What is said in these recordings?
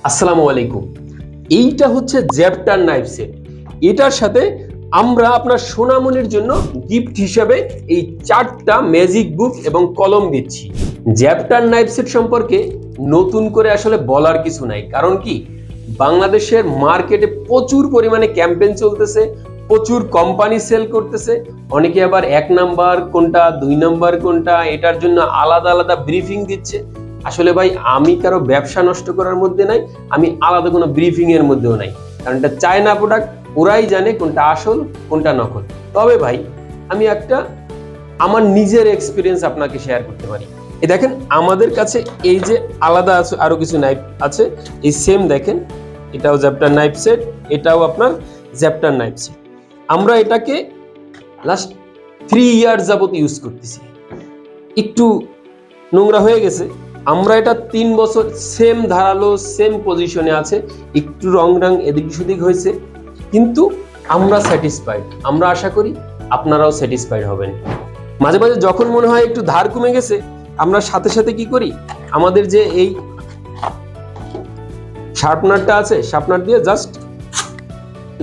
আসসালামু আলাইকুম। এইটা হচ্ছে জ্যাপ্টার নাইফ সেট। এটার সাথে আমরা আপনার সোনামণির জন্য গিফট হিসেবে এই 4টা ম্যাজিক বুক এবং কলম দিচ্ছি। জ্যাপ্টার নাইফ সেট সম্পর্কে নতুন করে আসলে বলার কিছু নাই, কারণ কি বাংলাদেশের মার্কেটে প্রচুর পরিমাণে ক্যাম্পেইন চলতেছে, প্রচুর কোম্পানি সেল করতেছে, অনেকে আবার 1 নাম্বার কোনটা 2 নাম্বার কোনটা এটার জন্য আলাদা আলাদা ব্রিফিং দিচ্ছে। আসলে ভাই আমি কারো ব্যবসা নষ্ট করার মধ্যে নাই, আমি আলাদা কোনো ব্রিফিং এর মধ্যেও নাই, কারণ এটা চায়না প্রোডাক্ট, ওরাই জানে কোনটা আসল কোনটা নকল। তবে ভাই আমি একটা আমার নিজের এক্সপিরিয়েন্স আপনাকে শেয়ার করতে পারি। এই দেখেন আমাদের কাছে এই যে আলাদা আছে আরো কিছু নাইফ আছে, এই সেম দেখেন এটাও জ্যাপ্টার নাইফ সেট, এটাও আপনার জ্যাপ্টার নাইফ সেট। আমরা এটাকে লাস্ট 3 ইয়ার যাবত ইউজ করতেছি। একটু নোংরা হয়ে গেছে, আমরা এটা 3 বছর সেম ধারালো সেম পজিশনে আছে, একটু রং এদিক সেদিক হয়েছে, কিন্তু আমরা স্যাটিসফাইড। আমরা আশা করি আপনারাও স্যাটিসফাইড হবেন। মাঝে মাঝে যখন মনে হয় একটু ধার কমে গেছে, আমরা সাথে সাথে কি করি, আমাদের যে এই শার্পনারটা আছে, শার্পনার দিয়ে জাস্ট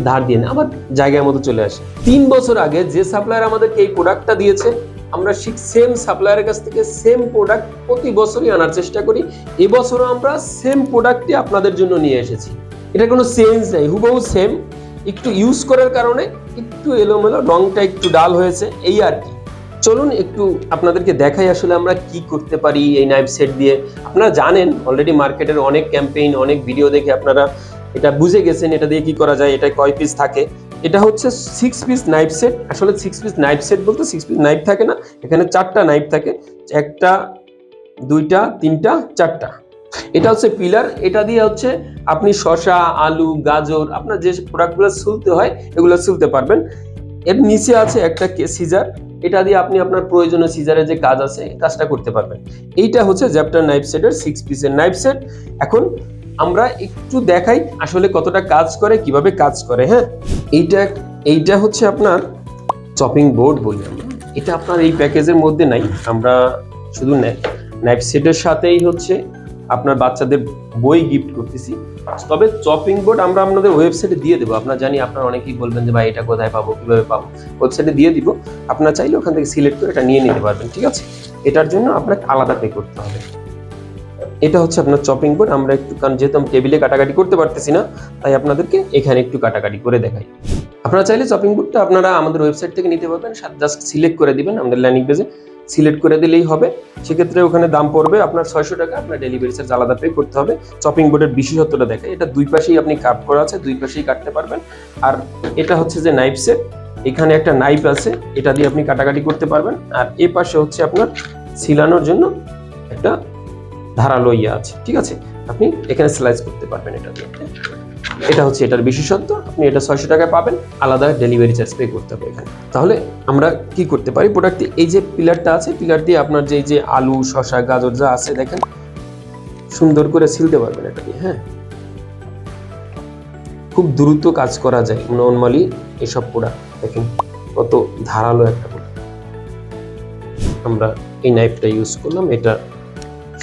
ধার দিয়ে আবার জায়গার মতো চলে আসে। 3 বছর আগে যে সাপ্লায়ার আমাদেরকে এই প্রোডাক্টটা দিয়েছে, আমরা ঠিক সেম সাপ্লায়ারের কাছ থেকে সেম প্রোডাক্ট প্রতি বছরই আনার চেষ্টা করি। এবছরও আমরা সেম প্রোডাক্টই আপনাদের জন্য নিয়ে এসেছি। এটা কোনো চেঞ্জ নাই, হুবহু সেম, একটু ইউজ করার কারণে একটু এলোমেলো, রংটা একটু ডাল হয়েছে, এই আর কি। চলুন একটু আপনাদেরকে দেখাই আসলে আমরা কি করতে পারি এই নাইফ সেট দিয়ে। আপনারা জানেন অলরেডি মার্কেটের অনেক ক্যাম্পেইন, অনেক ভিডিও দেখে আপনারা এটা বুঝে গেছেন এটা দিয়ে কি করা যায়, এটা কয় পিস থাকে। এটা হচ্ছে 6 পিস নাইফ সেট। আসলে 6 পিস নাইফ সেট বলতে 6 পিস নাইফ থাকে না, এখানে 4টা নাইফ থাকে, 1টা 2টা 3টা 4টা। এটা হচ্ছে পিলার, এটা দিয়ে হচ্ছে আপনি শসা, আলু, গাজর, আপনার যে প্রোডাক্টগুলো ছুলতে হয় এগুলো ছুলতে পারবেন। এর নিচে আছে একটা সিজার, এটা দিয়ে আপনি আপনার প্রয়োজনীয় সিজারের যে কাজ আছে এই কাজটা করতে পারবেন। এইটা হচ্ছে জ্যাপ্টার নাইফ সেটের 6 পিসের নাইফ সেট। এখন আমরা একটু দেখাই আসলে কতটা কাজ করে, কিভাবে কাজ করে। হ্যাঁ, এইটা হচ্ছে আপনার চপিং বোর্ড বলি আমরা। এটা আপনার এই প্যাকেজের মধ্যে নাই, আমরা শুধু নাইফ সেটের সাথেই হচ্ছে আপনার বাচ্চাদের বই গিফট করতেছি। তবে চপিং বোর্ড আমরা আপনাদের ওয়েবসাইটে দিয়ে দেবো। আপনারা জানি আপনারা অনেকেই বলবেন যে ভাই এটা কোথায় পাবো, কিভাবে পাবো, ওয়েবসাইটে দিয়ে দিব। আপনারা চাইলে ওখান থেকে সিলেক্ট করে এটা নিয়ে নিতে পারবেন, ঠিক আছে। এটার জন্য আপনাকে আলাদা পে করতে হবে। এটা হচ্ছে আপনার চপিং বোর্ড। আমরা একটু, কারণ যেহেতু আমি টেবিলে কাটাকাটি করতে পারতেছি না, তাই আপনাদেরকে এখানে একটু কাটাকাটি করে দেখাই। আপনারা চাইলে চপিং বোর্ডটা আপনারা আমাদের ওয়েবসাইট থেকে নিতে পারবেন, জাস্ট সিলেক্ট করে দিবেন আমাদের ল্যান্ডিং পেজে, সিলেক্ট করে দিলেই হবে। সেক্ষেত্রে ওখানে দাম পড়বে আপনার 600 টাকা, আপনার ডেলিভারি চার্জ আলাদা পে করতে হবে। চপিং বোর্ডের বিশেষত্বটা দেখে, এটা দুই পাশেই আপনি কাট করা আছে, দুই পাশেই কাটতে পারবেন। আর এটা হচ্ছে যে নাইফ সেট, এখানে একটা নাইফ আছে, এটা দিয়ে আপনি কাটাকাটি করতে পারবেন। আর এই পাশে হচ্ছে আপনার ছিলানোর জন্য একটা ধারালো ইয়ে আছে, ঠিক আছে, আপনি এখানে স্লাইস করতে পারবেন এটা দিয়ে। এটা হচ্ছে এটার বিশেষত্ব, আপনি এটা 600 টাকায় পাবেন, আলাদা ডেলিভারি চার্জ পে করতে হবে এখানে। তাহলে আমরা কি করতে পারি, প্রোডাক্ট এই যে পিলারটা আছে, পিলার দিয়ে আপনার যে আলু, শসা, গাজর যা আছে দেখেন সুন্দর করে ছিলতে পারবেন এটা দিয়ে। হ্যাঁ, খুব দ্রুত কাজ করা যায় নরমালি এসব প্রোডাক্ট। দেখেন কত ধারালো একটা প্রোডাক্ট। আমরা এই নাইফটা ইউজ করলাম এটা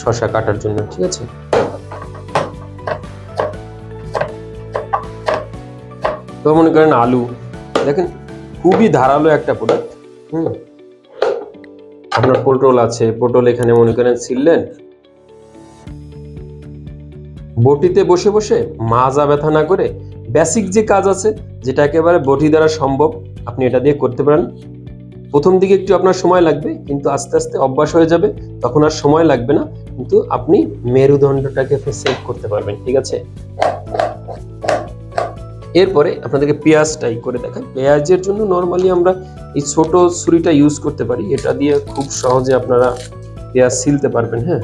শসা কাটার জন্য, ঠিক আছে। তো মনে করেন আলু, দেখেন খুবই ধারালো একটা প্রোডাক্ট। আপনার পটল আছে, পটল এখানে মনে করেন ছিললেন, বটিতে বসে বসে মাজা ব্যথা না করে বেসিক যে কাজ আছে যেটা একেবারে বটি দ্বারা সম্ভব, আপনি এটা দিয়ে করতে পারেন। প্রথম দিকে একটু আপনার সময় লাগবে, কিন্তু আস্তে আস্তে অভ্যাস হয়ে যাবে, তখন আর সময় লাগবে না, কিন্তু আপনি মেরুদণ্ডটাকে সেভ করতে পারবেন, ঠিক আছে। এরপরে আপনাদেরকে পেঁয়াজটাই করে দেখাই। পেঁয়াজের জন্য নর্মালি আমরা এই ছোট ছুরিটা ইউজ করতে পারি, এটা দিয়ে খুব সহজে আপনারা পেঁয়াজ ছিলতে পারবেন। হ্যাঁ,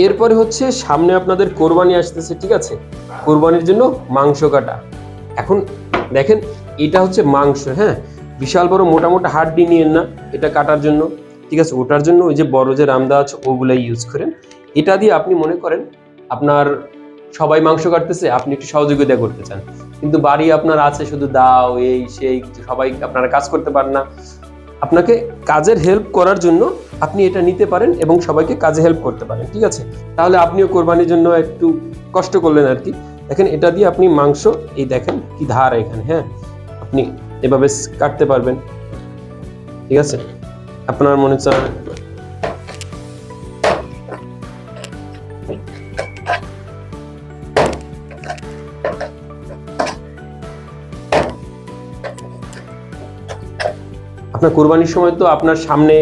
এরপরে হচ্ছে সামনে আপনাদের কোরবানি আসতেছে, ঠিক আছে, কোরবানির জন্য মাংস কাটা। এখন দেখেন এটা হচ্ছে মাংস, হ্যাঁ, বিশাল বড় মোটা মোটা হাড্ডি নিয়েন না এটা কাটার জন্য, ঠিক আছে। ওটার জন্য ওই যে বড় যে রামদা আছে ওগুলাই ইউজ করেন। এটা দিয়ে আপনি মনে করেন আপনার সবাই মাংস কাটতেছে, আপনি একটু সহযোগিতা করতে চান, কিন্তু বাড়ি আপনার আছে শুধু দাও এই সেই, সবাই আপনারা কাজ করতে পারেন না, আপনাকে কাজের হেল্প করার জন্য আপনি এটা নিতে পারেন এবং সবাইকে কাজে হেল্প করতে পারেন, ঠিক আছে? তাহলে আপনিও কোরবানির জন্য একটু কষ্ট করলেন আর কি। দেখেন এটা দিয়ে আপনি মাংস, এই দেখেন কি ধার এখানে, হ্যাঁ, আপনি এভাবে কাটতে পারবেন, ঠিক আছে? আপনার মনে চায় আপনার কোরবানির সময় তো আপনার সামনে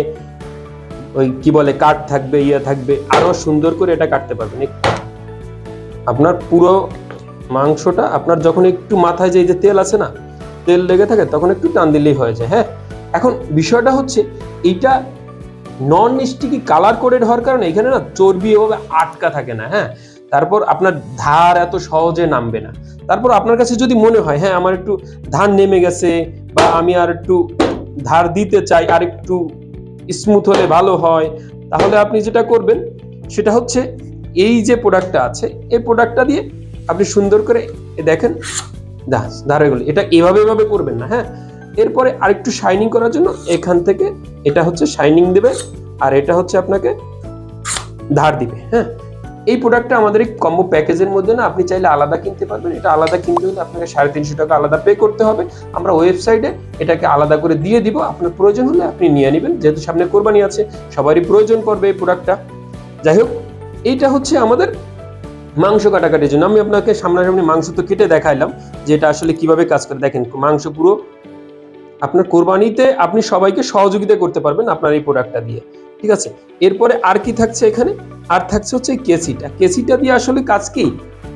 ওই কি বলে কাট থাকবে, ইয়ে থাকবে, আরো সুন্দর করে এটা কাটতে পারবেন। আপনার পুরো মাংসটা আপনার যখন একটু মাথায় যে তেল আছে না, তেল লেগে থাকে, তখন একটু টান দিলেই হয়ে যায়। হ্যাঁ, এখন বিষয়টা হচ্ছে এইটা নন স্টিকি কালার কোডেড হওয়ার কারণে এখানে না চর্বি এভাবে আটকা থাকে না। হ্যাঁ, তারপর আপনার ধার এত সহজে নামবে না। তারপর আপনার কাছে যদি মনে হয় হ্যাঁ আমার একটু ধার নেমে গেছে বা আমি আর একটু ধার দিতে চাই, আর একটু স্মুথ হলে ভালো হয়, তাহলে আপনি যেটা করবেন সেটা হচ্ছে এই যে প্রোডাক্টটা আছে, এই প্রোডাক্টটা দিয়ে আপনি সুন্দর করে দেখেন ধারগুলো এটা এভাবে করবেন না। হ্যাঁ, এরপরে আরেকটু শাইনিং করার জন্য এখান থেকে এটা হচ্ছে শাইনিং দেবে, আর এটা হচ্ছে আপনাকে ধার দিবে। হ্যাঁ, এই প্রোডাক্টটা আমাদের এই কম্বো প্যাকেজের মধ্যে না, আপনি চাইলে আলাদা কিনতে পারবেন। এটা আলাদা কিনতে হলে আপনাকে 350 টাকা আলাদা পে করতে হবে। আমরা ওয়েবসাইটে এটাকে আলাদা করে দিয়ে দিব, আপনার প্রয়োজন হলে আপনি নিয়ে নেবেন, যেহেতু সামনে কোরবানি আছে, সবারই প্রয়োজন পড়বে এই প্রোডাক্টটা। যাই হোক, এইটা হচ্ছে আমাদের মাংস কাটাকাটির জন্য। আমি আপনাকে সামনাসামনি মাংস তো কেটে দেখাইলাম যে এটা আসলে কিভাবে কাজ করে। দেখেন মাংস পুরো আপনার কোরবানিতে আপনি সবাইকে সহযোগিতা করতে পারবেন আপনার এই প্রোডাক্টটা দিয়ে, ঠিক আছে? এরপরে আর কি থাকছে এখানে, আর থাকছে হচ্ছে কেসিটা দিয়ে আসলে কাজ কি,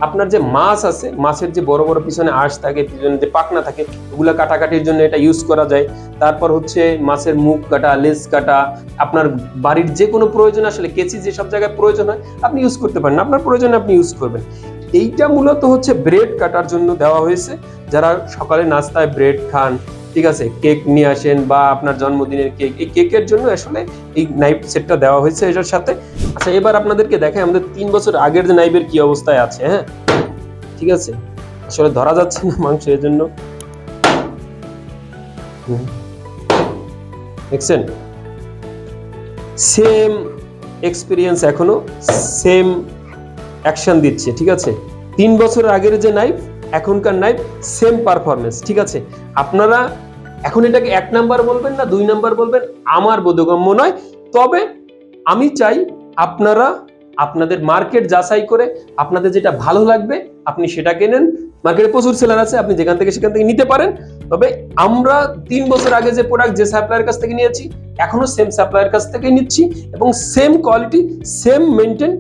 আপনার যে মাছ আছে, মাছের যে বড় বড় পিছনে আঁশ থাকে, পিছনে যে পাখনা থাকে, ওগুলা কাটাকাটির জন্য এটা ইউজ করা যায়। তারপর হচ্ছে মাছের মুখ কাটা, লেজ কাটা, আপনার বাড়ির যে কোনো প্রয়োজন আসলে কেসি যেসব জায়গায় প্রয়োজন হয় আপনি ইউজ করতে পারেন, আপনার প্রয়োজনে আপনি ইউজ করবেন। এইটা মূলত হচ্ছে ব্রেড কাটার জন্য দেওয়া হয়েছে, যারা সকালে নাস্তায় ব্রেড খান, ঠিক আছে, কেক নিয়ে আসেন বা আপনার জন্মদিনের কেক, এই কেকের জন্য আসলে এই নাইফ সেটটা দেওয়া হয়েছে এটার সাথে। আচ্ছা, এবার আপনাদেরকে দেখাই আমাদের 3 বছর আগের যে নাইফের কি অবস্থায় আছে। হ্যাঁ, ঠিক আছে, আসলে ধরা যাচ্ছে না মাংস, এর জন্য দেখছেন সেম এক্সপিরিয়েন্স, এখনো সেম অ্যাকশন দিচ্ছে, ঠিক আছে? 3 বছর আগের যে নাইফ, এখনকার নাইফ সেম পারফরমেন্স, ঠিক আছে? আপনারা এখন এটাকে 1 নাম্বার বলবেন না 2 নাম্বার বলবেন আমার বোধগম্য নয়, তবে আমি চাই আপনারা আপনাদের মার্কেট যাচাই করে আপনাদের যেটা ভালো লাগবে আপনি সেটা কেনেন। মার্কেটে প্রচুর সেলার আছে, আপনি যেখান থেকে সেখান থেকে নিতে পারেন। তবে আমরা 3 বছর আগে যে প্রোডাক্ট যে সাপ্লায়ার কাছ থেকে নিয়েছি, এখনো সেম সাপ্লায়ার কাছ থেকে নিচ্ছি এবং সেম কোয়ালিটি সেম মেনটেন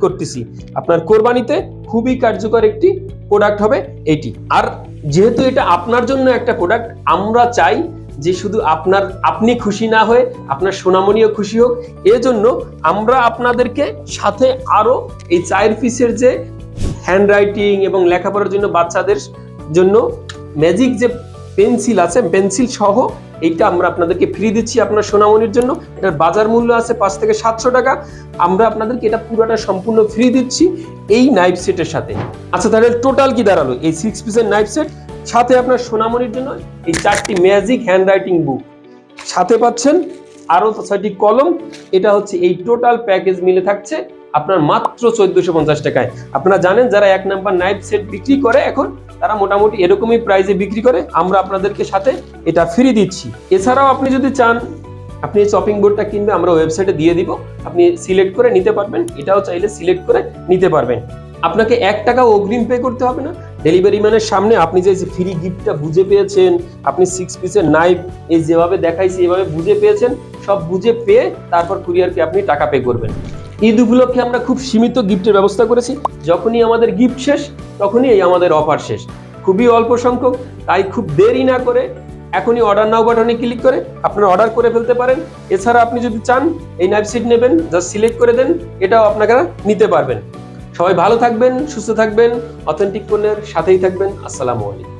করতেছি। আপনার কোরবানিতে খুবই কার্যকর একটি প্রোডাক্ট হবে এইটি। আর যেহেতু এটা আপনার জন্য একটা প্রোডাক্ট, আমরা চাই যে শুধু আপনি খুশি না হয়ে আপনার সোনামণিও খুশি হোক। এজন্য আমরা আপনাদেরকে সাথে আরো এই 4 পিসের যে হ্যান্ড রাইটিং এবং লেখাপড়ার জন্য বাচ্চাদের জন্য ম্যাজিক যে পেন্সিল আছে, পেন্সিল সহ এইটা আমরা আপনাদেরকে ফ্রি দিচ্ছি আপনার সোনামণির জন্য। এটার বাজার মূল্য আছে 5 থেকে 700 টাকা, আমরা আপনাদেরকে এটা পুরোটা সম্পূর্ণ ফ্রি দিচ্ছি এই নাইফ সেটের সাথে। আচ্ছা, তাহলে টোটাল কি দাঁড়ালো? এই 6 পিসের নাইফ সেট সাথে আপনার সোনামণির জন্য এই 4টি ম্যাজিক হ্যান্ড রাইটিং বুক, সাথে পাচ্ছেন আরো 6টি কলম। এটা হচ্ছে এই টোটাল প্যাকেজ মিলে থাকছে আপনার মাত্র 1450 টাকায়। আপনারা জানেন যারা 1 নাম্বার নাইফ সেট বিক্রি করে এখন, তারা মোটামুটি এরকমই প্রাইসে বিক্রি করে, আমরা আপনাদেরকে সাথে এটা ফ্রি দিচ্ছি। এছাড়াও আপনি যদি চান আপনি এই চপিং বোর্ডটা কিনবে, আমরা ওয়েবসাইটে দিয়ে দিব, আপনি সিলেক্ট করে নিতে পারবেন। এটাও চাইলে সিলেক্ট করে নিতে পারবেন। আপনাকে 1 টাকা অগ্রিম পে করতে হবে না। ডেলিভারি ম্যানের সামনে আপনি যে ফ্রি গিফটটা বুঝে পেয়েছেন, আপনি 6 পিসের নাইফ এই যেভাবে দেখাইছি এভাবে বুঝে পেয়েছেন, সব বুঝে পেয়ে তারপর কুরিয়ারকে আপনি টাকা পে করবেন। ঈদ উপলক্ষে আমরা খুব সীমিত গিফটের ব্যবস্থা করেছি। যখনই আমাদের গিফট শেষ তখনই এই আমাদের অফার শেষ, খুবই অল্প সংখ্যক। তাই খুব দেরি না করে এখনই অর্ডার নাও বাটনে ক্লিক করে আপনারা অর্ডার করে ফেলতে পারেন। এছাড়া আপনি যদি চান এই নাইফ সেট নেবেন, জাস্ট সিলেক্ট করে দেন, এটাও আপনারা নিতে পারবেন। সবাই ভালো থাকবেন, সুস্থ থাকবেন, অথেন্টিক পণ্যের সাথেই থাকবেন। আসসালামু আলাইকুম।